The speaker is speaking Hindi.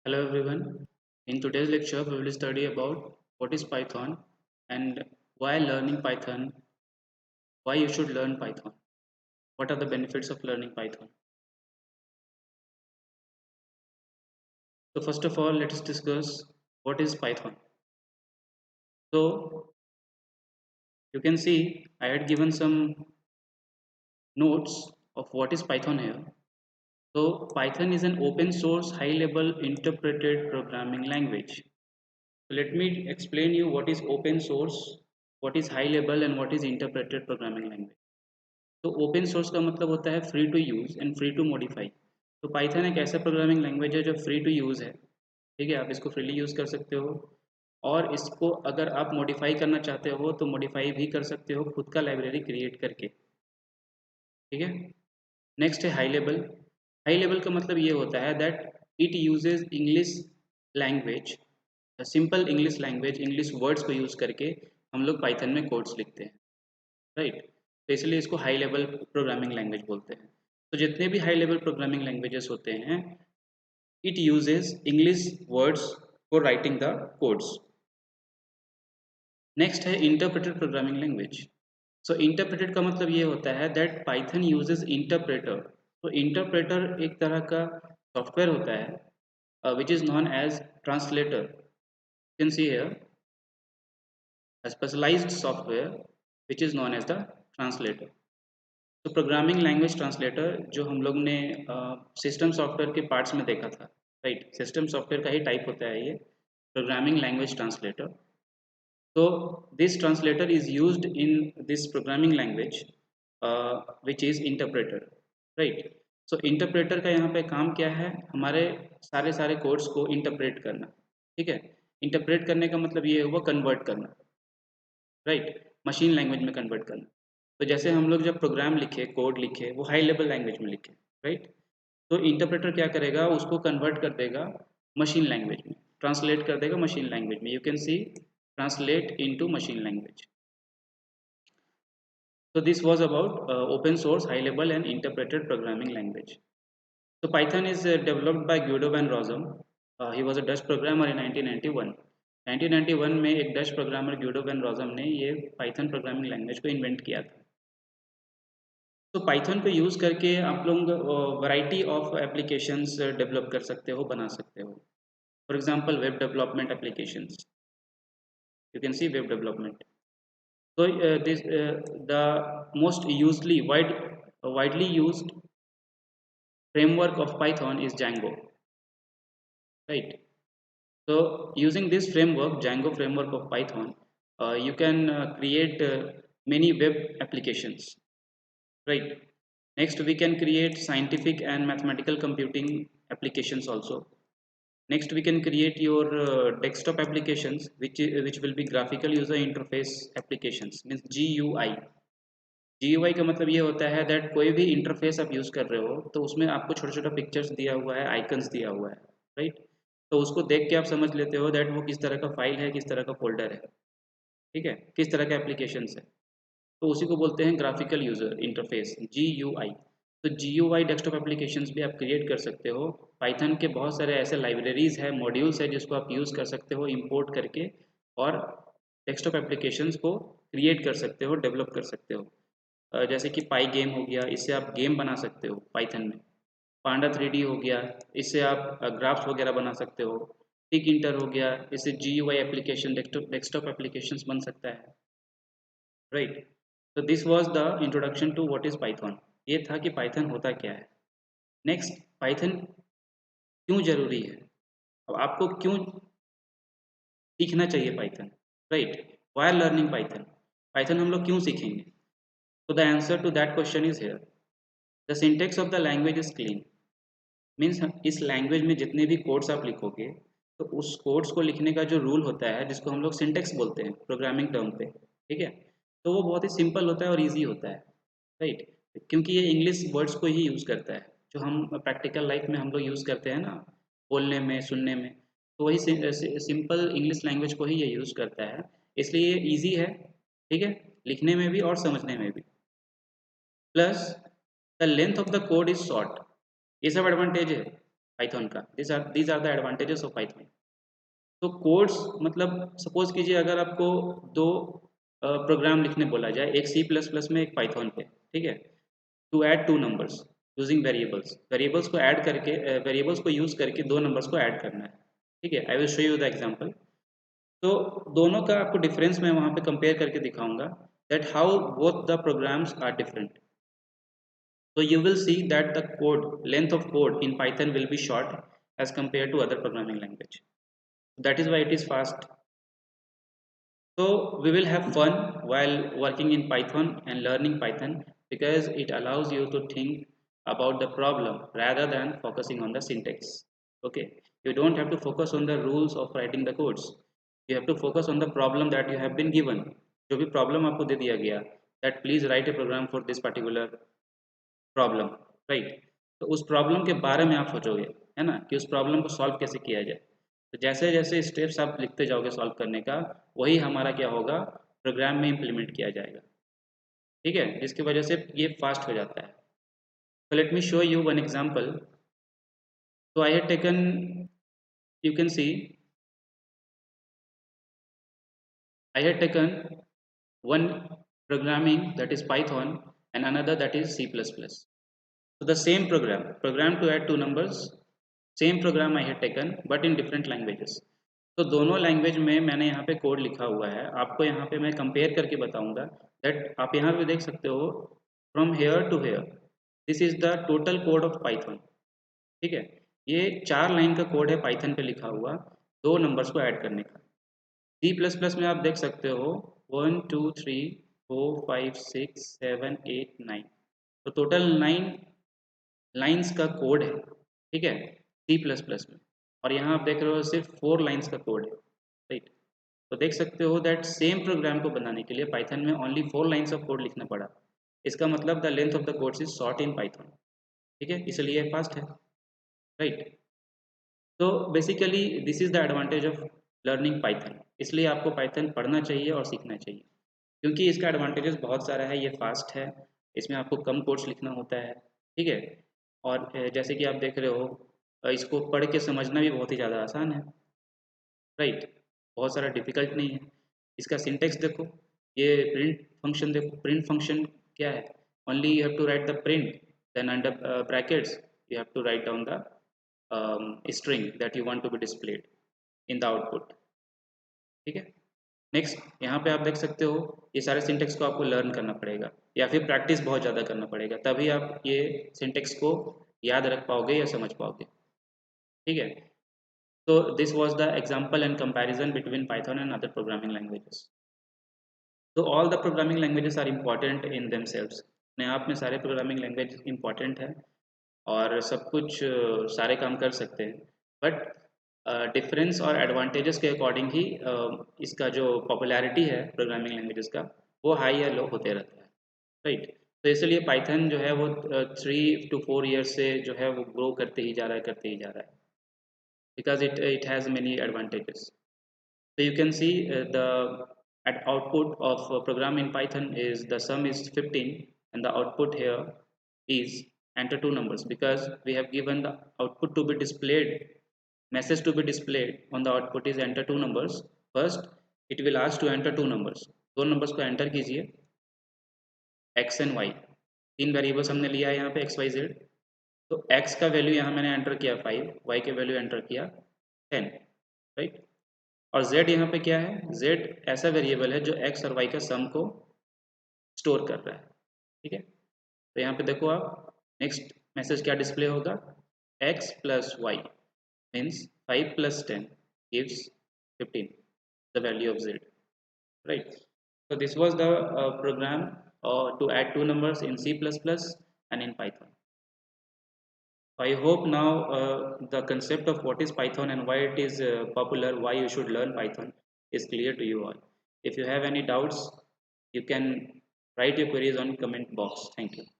Hello everyone. In today's lecture, we will study about what is Python and why learning Python, why you should learn Python, what are the benefits of learning Python. So first of all, let us discuss what is Python. So you can see I had given some notes of what is Python here. So Python is an open source high level interpreted programming language. So let me explain you what is open source, what is high level and what is interpreted programming language. तो ओपन सोर्स का मतलब होता है free to use and free to modify. तो पाइथन एक ऐसा प्रोग्रामिंग लैंग्वेज है जो फ्री टू यूज़ है, ठीक है, आप इसको फ्रीली यूज़ कर सकते हो। और इसको अगर आप मॉडिफाई करना चाहते हो तो मॉडिफाई भी कर सकते हो खुद का लाइब्रेरी क्रिएट करके, ठीक है। नेक्स्ट है हाई लेवल। हाई लेवल का मतलब ये होता है that it uses English language, simple English language, English words को यूज़ करके हम लोग पाइथन में कोड्स लिखते हैं, राइट। तो इसलिए इसको हाई लेवल प्रोग्रामिंग लैंग्वेज बोलते हैं। तो जितने भी हाई लेवल प्रोग्रामिंग लैंग्वेजेस होते हैं, it uses English words for writing the codes. Next है interpreted programming language. So interpreted का मतलब ये होता है दैट पाइथन यूजेस इंटरप्रेटर। तो इंटरप्रेटर एक तरह का सॉफ्टवेयर होता है which is known as translator. You can see here a specialized software which is known as the translator. तो प्रोग्रामिंग लैंग्वेज ट्रांसलेटर जो हम लोग ने सिस्टम सॉफ्टवेयर के पार्ट्स में देखा था, राइट, सिस्टम सॉफ्टवेयर का ही टाइप होता है ये प्रोग्रामिंग लैंग्वेज ट्रांसलेटर। तो this translator is used in this programming language which is interpreter, right. So interpreter का यहाँ पे काम क्या है, हमारे सारे सारे कोड्स को इंटरप्रेट करना, ठीक है। इंटरप्रेट करने का मतलब ये हुआ कन्वर्ट करना, राइट, मशीन लैंग्वेज में कन्वर्ट करना। तो जैसे हम लोग जब प्रोग्राम लिखे, कोड लिखे, वो हाई लेवल लैंग्वेज में लिखे, राइट। तो इंटरप्रेटर क्या करेगा, उसको कन्वर्ट कर देगा मशीन लैंग्वेज में, ट्रांसलेट कर देगा मशीन लैंग्वेज में। You can C translate into machine language. So this was about open source high level and interpreted programming language. So Python is developed by Guido van Rossum. He was a Dutch programmer in 1991. 1991 में एक डच प्रोग्रामर ग्यूडो वैन रॉजम ने ये पाइथन प्रोग्रामिंग लैंग्वेज को इन्वेंट किया था। तो पाइथन को यूज़ करके आप लोग वैरायटी ऑफ एप्लीकेशंस डेवलप कर सकते हो, बना सकते हो। For example web development applications, you can C web development. So the most widely used framework of Python is Django, right? So using this framework, Django framework of Python, you can create many web applications, right? Next, we can create scientific and mathematical computing applications also. Next, we can create your desktop applications, which will be graphical user interface applications, means GUI. GUI का मतलब ये होता है दैट कोई भी इंटरफेस आप यूज़ कर रहे हो तो उसमें आपको छोटा छोटा पिक्चर्स दिया हुआ है, आइकन्स दिया हुआ है, राइट। तो उसको देख के आप समझ लेते हो दैट वो किस तरह का फाइल है, किस तरह का फोल्डर है, ठीक है, किस तरह का एप्लीकेशन है। तो उसी को बोलते हैं ग्राफिकल यूज़र इंटरफेस, GUI। तो GUI डेस्कटॉप एप्लीकेशंस भी आप क्रिएट कर सकते हो। पाइथन के बहुत सारे ऐसे लाइब्रेरीज है, मॉड्यूल्स है जिसको आप यूज़ कर सकते हो इंपोर्ट करके, और डेस्कटॉप एप्लीकेशंस को क्रिएट कर सकते हो, डेवलप कर सकते हो। जैसे कि पाई गेम हो गया, इससे आप गेम बना सकते हो पाइथन में। पांडा 3D हो गया, इससे आप ग्राफ्स वगैरह बना सकते हो। टिक इंटर हो गया, इससे GUI एप्लीकेशन, डेस्कटॉप एप्लीकेशंस बन सकता है, राइट। तो this was the introduction to what is Python. ये था कि पाइथन होता क्या है। नेक्स्ट, पाइथन क्यों ज़रूरी है, अब आपको क्यों सीखना चाहिए Python, right. Why learning Python, Python हम लोग क्यों सीखेंगे। तो the answer to that question is here. The syntax of the language is clean, means इस लैंग्वेज में जितने भी कोड्स आप लिखोगे तो उस कोड्स को लिखने का जो रूल होता है, जिसको हम लोग सिंटेक्स बोलते हैं प्रोग्रामिंग टर्म पे, ठीक है, तो वो बहुत ही सिंपल होता है और ईजी होता है, राइट। क्योंकि ये इंग्लिश वर्ड्स को ही यूज़ करता है जो हम प्रैक्टिकल लाइफ में हम लोग यूज़ करते हैं ना, बोलने में, सुनने में। तो वही सिंपल इंग्लिश लैंग्वेज को ही ये यूज़ करता है, इसलिए ये ईजी है, ठीक है, लिखने में भी और समझने में भी। Plus the length of the code is short, ये सब एडवांटेज है। पाइथन का। these are the advantages of Python. तो कोड्स मतलब सपोज कीजिए अगर आपको दो प्रोग्राम लिखने बोला जाए, एक सी प्लस प्लस में एक पाइथन पे, ठीक है, to add two numbers using variables, variables को ऐड करके वेरिएबल्स को यूज़ करके दो नंबर्स को ऐड करना है, ठीक है। I will show you the example. तो दोनों का आपको डिफरेंस मैं वहाँ पे कंपेयर करके दिखाऊंगा that how both the programs are different. So you will see that the code length of code in Python will be short as compared to other programming language. That is why it is fast. So we will have fun while working in Python and learning Python because it allows you to think about the problem rather than focusing on the syntax. Okay, you don't have to focus on the rules of writing the codes. You have to focus on the problem that you have been given. जो भी problem आपको दे दिया गया, that please write a program for this particular problem, right. तो उस प्रॉब्लम के बारे में आप सोचोगे, है ना, कि उस प्रॉब्लम को सॉल्व कैसे किया जाए। तो जैसे जैसे स्टेप्स आप लिखते जाओगे सॉल्व करने का, वही हमारा क्या होगा, प्रोग्राम में इम्प्लीमेंट किया जाएगा, ठीक है, जिसकी वजह से ये फास्ट हो जाता है। तो let me show you one example. तो I have taken, you can see, I had taken one programming that is Python and another that is C++. So the same program to add two numbers, same program I had taken but in different languages. तो दोनों लैंग्वेज में मैंने यहाँ पे कोड लिखा हुआ है, आपको यहाँ पे मैं कंपेयर करके बताऊंगा दैट आप यहाँ पे देख सकते हो from here to here this is the total code of Python, ठीक है। ये 4 लाइन का कोड है पाइथन पे लिखा हुआ, दो नंबर्स को ऐड करने का। सी प्लस प्लस में आप देख सकते हो 1 2 3 4 5 6 7 8 9, तो टोटल 9 लाइन्स का कोड है, ठीक है, सी प्लस प्लस में। और यहाँ आप देख रहे हो सिर्फ 4 लाइन्स का कोड है, राइट। तो देख सकते हो दैट सेम प्रोग्राम को बनाने के लिए पाइथन में ओनली 4 लाइन्स ऑफ कोड लिखना पड़ा। इसका मतलब the length of the codes is short in Python, ठीक है, इसलिए फास्ट है, राइट। तो basically this is the advantage of learning Python. इसलिए आपको पाइथन पढ़ना चाहिए और सीखना चाहिए, क्योंकि इसका एडवांटेजेस बहुत सारा है। ये फास्ट है, इसमें आपको कम कोड्स लिखना होता है, ठीक है। और जैसे कि आप देख रहे हो इसको पढ़ के समझना भी बहुत ही ज़्यादा आसान है, राइट, बहुत सारा डिफिकल्ट नहीं है। इसका सिंटेक्स देखो, ये प्रिंट फंक्शन देखो, प्रिंट फंक्शन क्या है, only you have to write the print, then under brackets you have to write down the string that you want to be displayed in the output, ठीक है। नेक्स्ट यहाँ पे आप देख सकते हो ये सारे सिंटेक्स को आपको लर्न करना पड़ेगा या फिर प्रैक्टिस बहुत ज़्यादा करना पड़ेगा, तभी आप ये सिंटेक्स को याद रख पाओगे या समझ पाओगे, ठीक है। तो this was the example and comparison between Python and other programming languages. तो all the programming languages are important in themselves, अपने आप में सारे प्रोग्रामिंग लैंग्वेज इंपॉर्टेंट है और सब कुछ सारे काम कर सकते हैं, बट डिफरेंस और एडवांटेजेस के अकॉर्डिंग ही इसका जो पॉपुलैरिटी है प्रोग्रामिंग लैंग्वेजेस का वो हाई या लो होते रहता है, राइट। तो इसलिए पाइथन जो है वो 3 to 4 ईयर्स से जो है वो ग्रो करते ही जा रहा है, करते ही जा रहा है, because it has many advantages. So you can see the at output of a program in Python is the sum is 15 and the output here is enter two numbers, because we have given the output to be displayed, message to be displayed on the output is enter two numbers। First it will ask to enter two numbers, दो numbers को enter कीजिए, x and y, तीन वेरिएबल्स हमने लिया है यहाँ पे x y z। तो x का वैल्यू यहाँ मैंने एंटर किया 5, y के वैल्यू एंटर किया 10, राइट। और z यहाँ पे क्या है, z ऐसा वेरिएबल है जो x और y का सम को स्टोर कर रहा है, ठीक है। तो यहाँ पे देखो आप, नेक्स्ट मैसेज क्या डिस्प्ले होगा, x plus Y means 5 plus 10 gives 15, the value of z, right। So this was the program to add two numbers in C++ and in Python. I hope now the concept of what is Python and why it is popular, why you should learn Python is clear to you all. If you have any doubts, you can write your queries on comment box. Thank you.